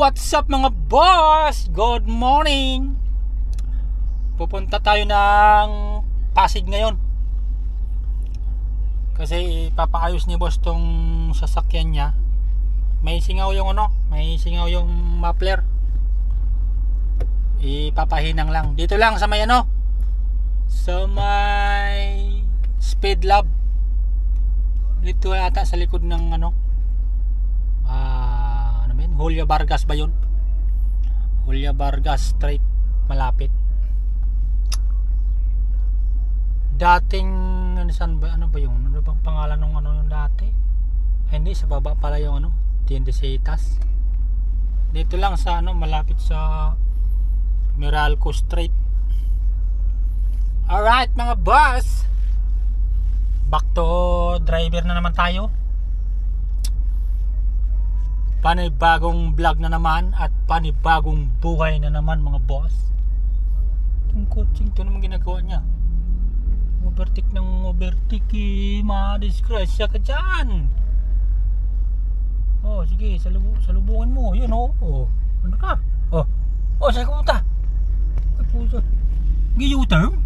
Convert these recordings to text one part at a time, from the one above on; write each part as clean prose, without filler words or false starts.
what's up mga boss? Good morning. Pupunta tayo ng Pasig ngayon. Kasi ipapaayos ni boss tong sasakyan niya. May singaw yung muffler. Ipapahinang lang. Dito lang sa may sa may Speed Lab. Dito ata sa likod ng Julia Vargas ba yun? Julia Vargas Street, malapit. Dating saan ba, ano bang pangalan ng yung dati? Ay, hindi, sa baba pala yung Tiendesitas. Dito lang sa malapit sa Meralco Street. Alright mga boss, back to driver na naman tayo. Panibagong vlog na naman at panibagong buhay na naman mga boss. Yung coaching to naman ginagawa niya. Overtake ng overtake, ma-disgrasya ka dyan. Oh sige, salubungan mo. Yun ano ka? Sa'yo ka puta. Ay puta, gi-U-turn?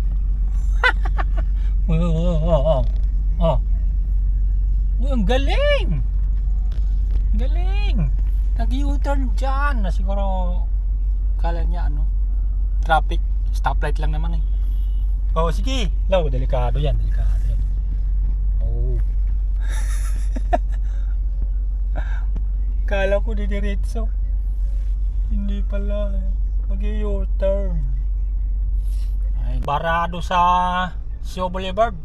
Ang galing. Nag-U-turn dyan na siguro kala niya traffic, stoplight lang naman sige, delikado yan. Kala ko didiretso, hindi pala, mag-U-turn. Barado sa Sio Boulevard,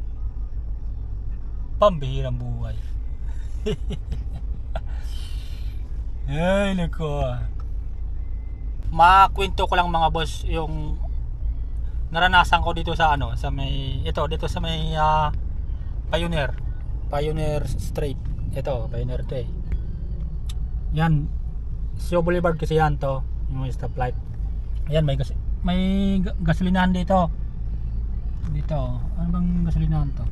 pambihirang buhay. Ay nako. Makwento ko lang mga boss yung naranasan ko dito sa dito sa may Pioneer Street. Ito, Pioneer to Yan, Sio Boulevard kasi yan to, yung stoplight. Yan, may gasolinahan dito. Ano bang gasolinahan to?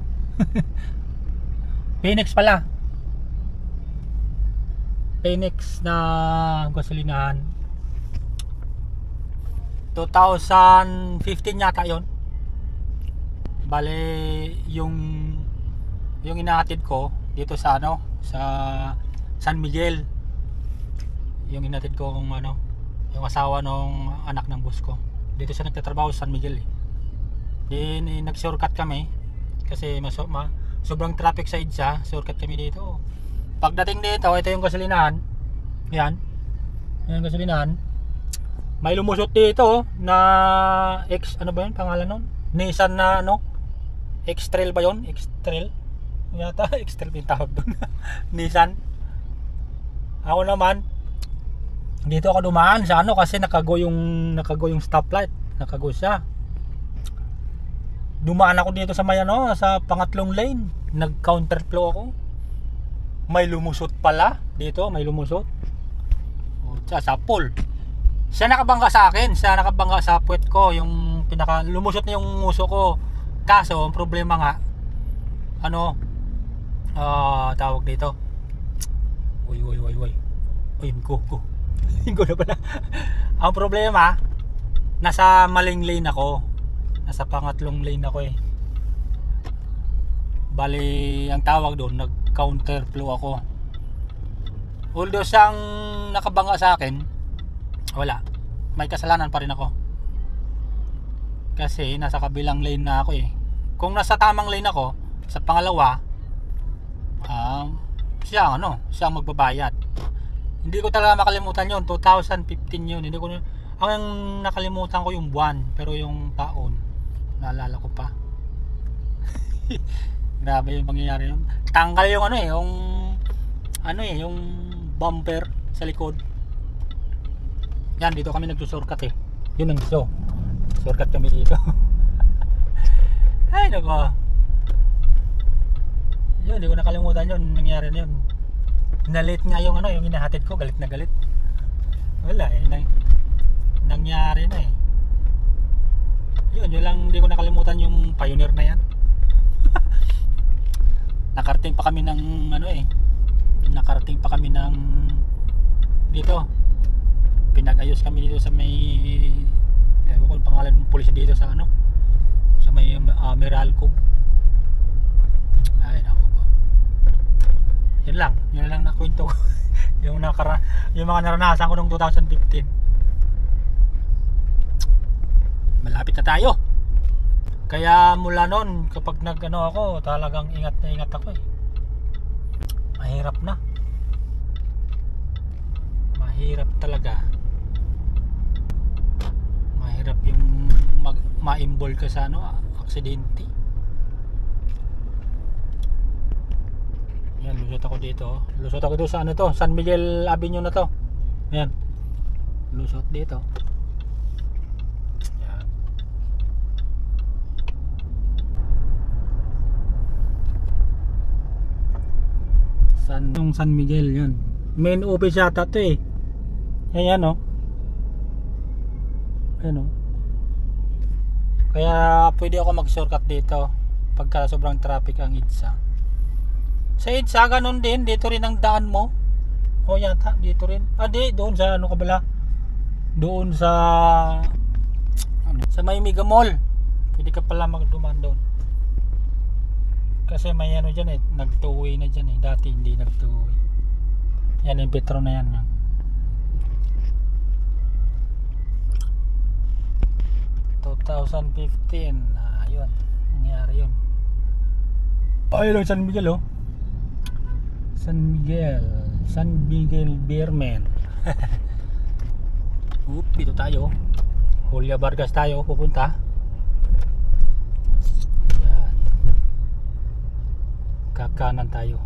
Phoenix pala. Phoenix na gasolinahan. 2015 yata yon. Bale yung inahatid ko dito sa sa San Miguel. Yung inahatid ko kung yung asawa nung anak ng boss ko. Dito siya nagtatrabaho sa San Miguel nag-shortcut kami kasi sobrang traffic sa EDSA. Shortcut kami dito. Pagdating dito, ito yung gasolinahan. Yan yung gasolinahan. May lumusot dito na ano ba yun pangalan nun? Nissan na X-Trail ba yun? X-Trail yata. X-Trail yung tawag dun. Nissan. Ako naman dito ako dumaan sa kasi nakago yung stoplight. Nakago siya. Dumaan ako dito sa may sa pangatlong lane. Nag-counterflow ako. May lumusot pala dito, sa pole. Siya nakabangga sa akin, siya nakabangga sa puwet ko, yung lumusot na yung nguso ko. Kaso ang problema nga tawag dito. Uy, go na pala. Ang problema, nasa maling lane ako. Nasa pangatlong lane ako Bali, ang tawag doon, nag-counterflow ako. Although siyang nakabangga sa akin, wala. May kasalanan pa rin ako. Kasi nasa kabilang lane na ako Kung nasa tamang lane ako, sa pangalawa, siya ang magbabayad. Hindi ko talaga makalimutan yun. 2015 yun. Ang nakalimutan ko yung buwan, pero yung taon, naalala ko pa. Grabe yung pangyayari yun. Tanggal yung yung bumper sa likod. Yan, dito kami nagsusurkat Yun ang shortcut kami dito. Ay nako. Yun, hindi ko nakalimutan yun. Nangyari na yun. Nalit nga yung yung inahatid ko. Galit na galit. Wala nangyari na Yun lang, hindi ko nakalimutan yung Pioneer na yan. Nakarating pa kami ng dito pinag-ayos kami dito sa may, ewan ko ang pangalan ng pulis dito sa ano, sa may Meralco. Ay nako po, yun lang nakwento ko. yung mga naranasan ko noong 2015. Malapit na tayo. Kaya mula noon kapag nag-ano ako, talagang ingat na ingat ako eh. Mahirap talaga. Mahirap yung ma-involve ka sa ano, aksidente. Yan, lusot ako dito. Lusot ako dito sa ano to, San Miguel Avenue na to. Yan. Lusot dito. Yan. San Miguel yan. Main office yata to eh. Yan oh. Ayan oh. Kaya pwede ako mag-shortcut dito pagka sobrang traffic ang EDSA. Sa EDSA ganun din, dito rin ang daan mo. O yata, dito rin. Doon sa ano kabala. Doon sa may Mega Mall. Pwede ka pala magduman doon. Kasi may ano dyan eh, nag-two-way na dyan eh. Dati hindi nag-two-way. Yan yung Petro na yan. ...2015... yun, nangyari yun. Ayun San Miguel oh. San Miguel Beerman. Dito tayo. Julia Vargas tayo pupunta. Ayan. Kakanan tayo.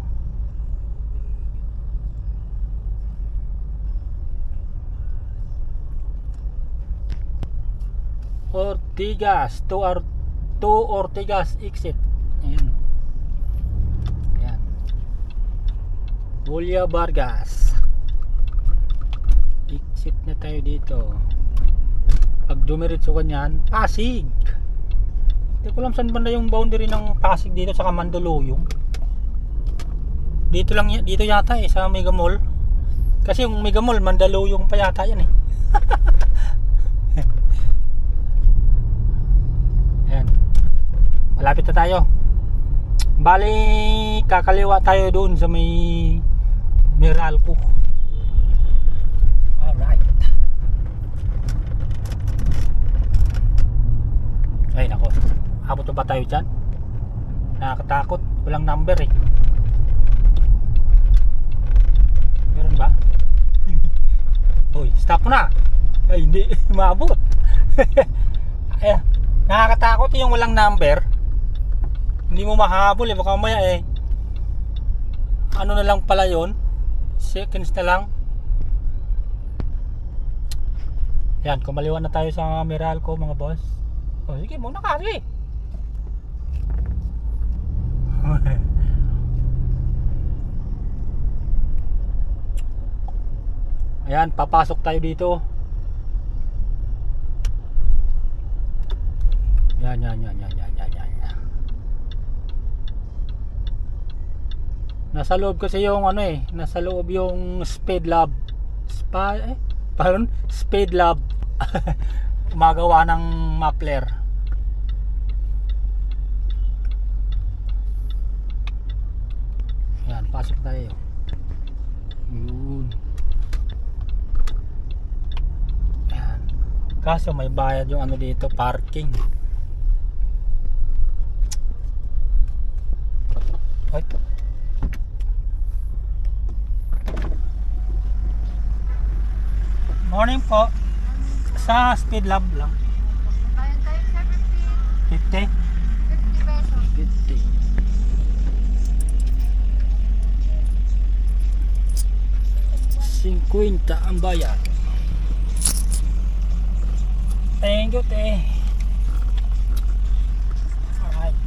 Ortigas to Ortigas exit. Ayan. Ayan. Julia Vargas. Exit na tayo dito. Pag dumiretso ka niyan, Pasig. Hindi ko alam saan banda yung boundary ng Pasig dito sa Mandaluyong. Dito lang, dito yata eh sa Mega Mall. Kasi yung Mega Mall Mandaluyong pa yata yan eh. Ayan. Malapit na tayo. Bali kakaliwa tayo doon sa may Meralco. Alright. Ay nako, abot ba tayo dyan? Nakakatakot, walang number eh. Meron ba? Uy, stop na. Ay hindi, maabot. Ay, nakakatakot yung walang number. Hindi mo mahabol eh, baka mamaya eh ano na lang pala yun, seconds na lang. Yan, kumaliwa na tayo sa Meralco mga boss. O sige, muna kasi. Ayan, papasok tayo dito. Yan. Nasa loob kasi yung ano eh, nasa loob yung Speed Lab. Speed Lab. Gumagawa ng muffler. Yan, pasok tayo. Yun. Yan. Kaso may bayad yung ano dito, parking. Ay. Morning po. Sa Speed Lab lang. Bayad tayo sa 50? 50 pesos. 50. 50 ang bayad. Thank you, te. Alright.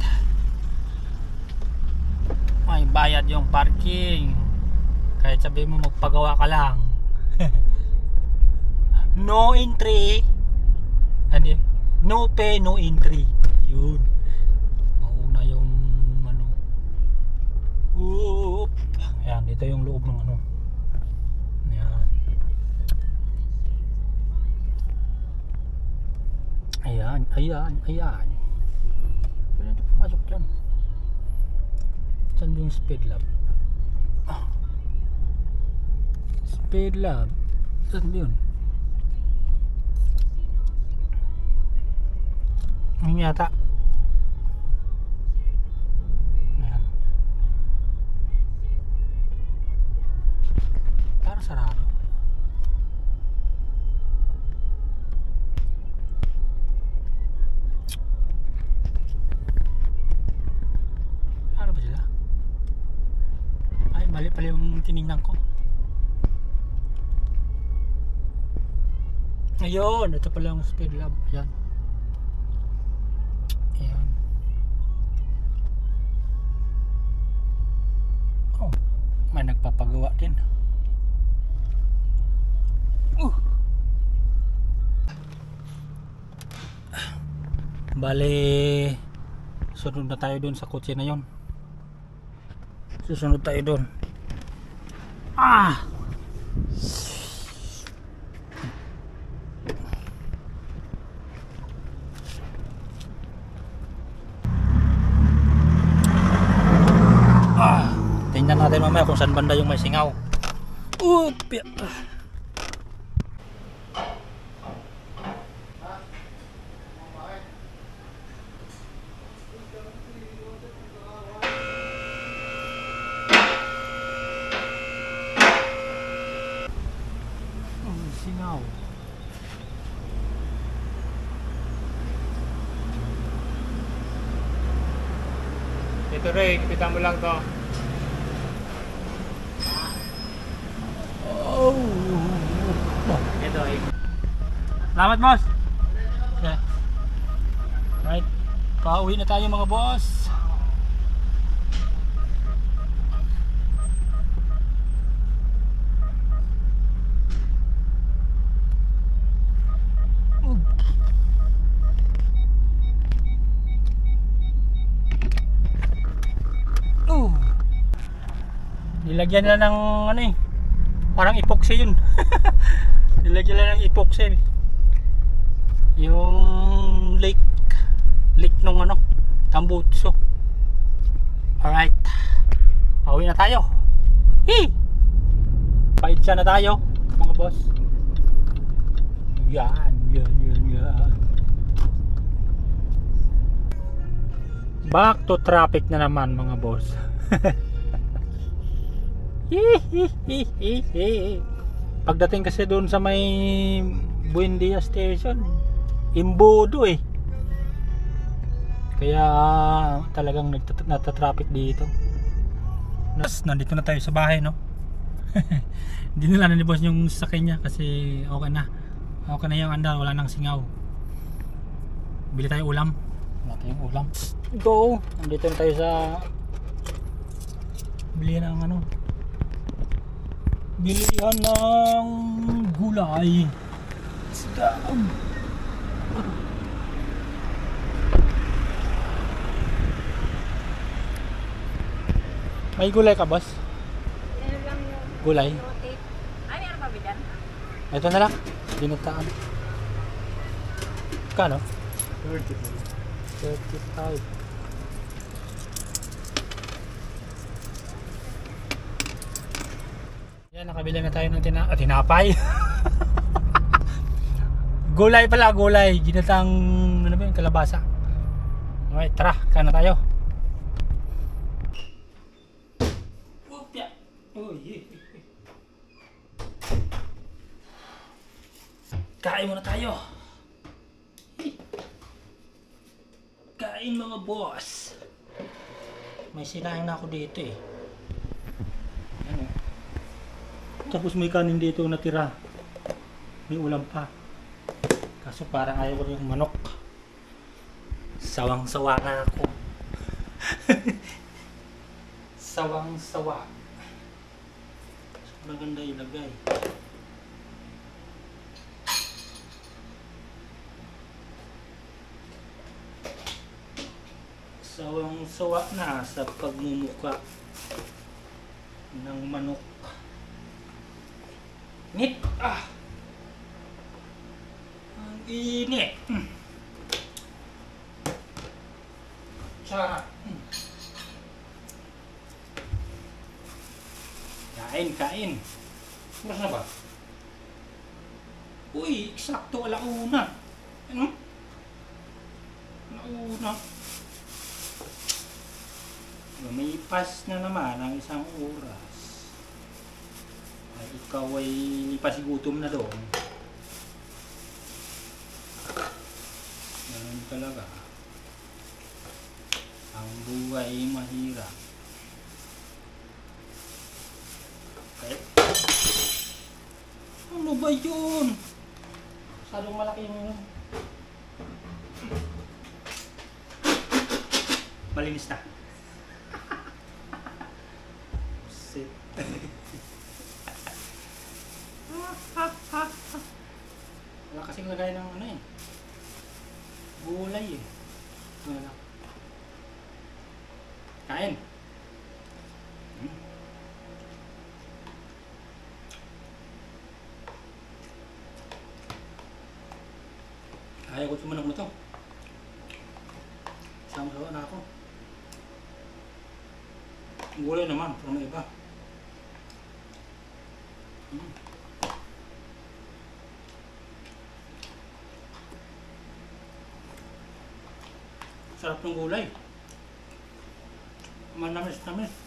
May bayad yung parking. Kahit sabi mo magpagawa ka lang. No entry. Ano? No pay, no entry. Yun. Mauna yung ano. Oop. Ayan, dito yung loob ng ano. Ayan. Ayan, ayan. Pwede na papasok dyan. Saan yung speed lab? Speed lab. Saan ba yun? Ang yata. Ayan. Parang sarado. Ano ba sila? Ay, mali pala yung tinignan ko. Ayun, ito pala yung speed lab. Ayan. Ayan. Oh, may nagpapagawa din. Bale, sunod na tayo dun sa kotse na yon. Susunod tayo dun. Tingnan natin mamaya kung saan banda yung may singaw. Upya. Singaw. Ito Ray, kapitan mo lang to. Oh. Ito eh. Salamat, boss. Okay. Right. Pauwi na tayo mga boss. Nilagyan nila ng ano eh, parang epoxy yun. Nilagyan nila ng epoxy yung lake nung ano, Tambutso. Alright, pauwi na tayo. Paitsa na tayo mga boss. Yan. Back to traffic na naman mga boss. Pagdating kasi doon sa may Buendia Station, imbodo eh. Kaya talagang nagtatraffic dito. Nandito na tayo sa bahay, no? Hindi nila nanibos yung sasakyan niya kasi okay na. Okay na yung andar, wala nang singaw. Bili tayo ulam. Wala tayong ulam. Go! Nandito na tayo sa bilihan ng ano, bilihan ng gulay. May gulay ka, boss? Ano lang yung Gulay? rotate. Ay, meron pa ba dyan? Ito na lang, ginataan. Kano? 35. Yan, nakabili na tayo ng tinapay. Gulay pala, gulay. Ginatang, ano ba yung kalabasa. Okay, tara, kana tayo. Upya. Uy. Kain muna tayo. Kain mga boss. May sinaing na ako dito eh. Ano? Tapos may kanin dito natira. May ulam pa. Kaso parang ayaw ko yung manok. Sawang-sawa na ako. Sawang-sawa. Maganda ilagay. Sawang-sawa na sa pagmumuka ng manok. Init! Ang init! Sarap. Kain, kain. Oras na ba? Uy, eksakto alauna. Ano? Alauna. Lumipas na naman ang isang oras. Ay, ikaw ay pasigutom na doon. Ganun talaga. Ang buhay ay mahirap. Okay. Ano ba yun? Masyadong malaki yung... Malinis na. Shit. Wala kasing lagay ng ano eh. Gulay eh. Wala. Kain. Ayaw ko tumanak mo to. Sama-sawa na ako. Gulay naman, pero may iba. Sarap ng gulay. Manamis-namis.